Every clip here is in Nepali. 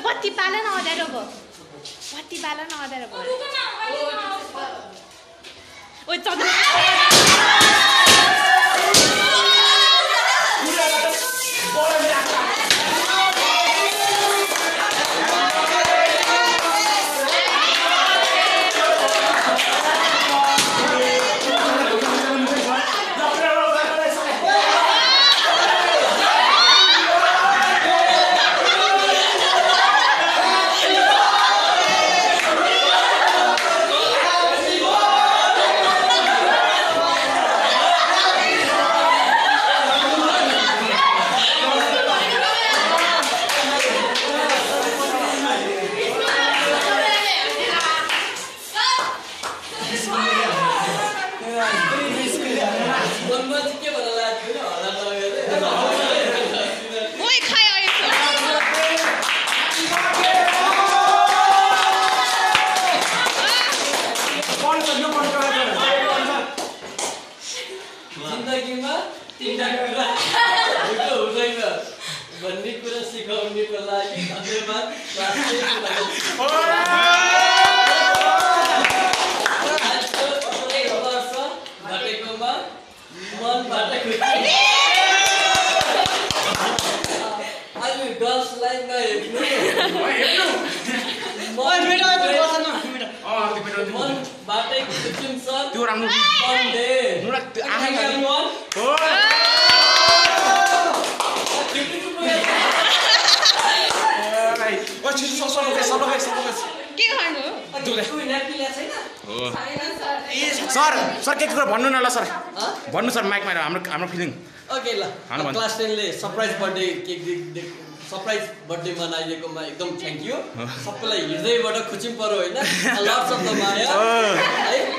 पत्ती पालन अँध्यारो भयो पत्ती पालन अँध्यारो भयो ओइ चन्द्र जिन्दगीमा तीनटा कुरा हुँदैन भन्ने कुरा सिकाउनको लागि धन्यवाद घटेकोमा मनबाट खुसी आज गर्ल्सलाई नहेर्नु मनबाटै खुसी छ त्यो राम्रो सर सर के कुरा भन्नु न ल सर भन्नु सर माइकमा हाम्रो फिलिङ ओके ल क्लास 10 ले surprise birthday cake surprise birthday मनाइदिएकोमा एकदम थ्यांक यू सबैलाई हृदयबाट खुसी पर्यो हैन लट्स अफ द माया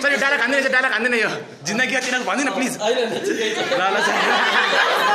सर यो डायलग हान्दैन यो जिन्दगी तिनीहरु भन्दिन प्लिज हैन ठिकै छ ल ल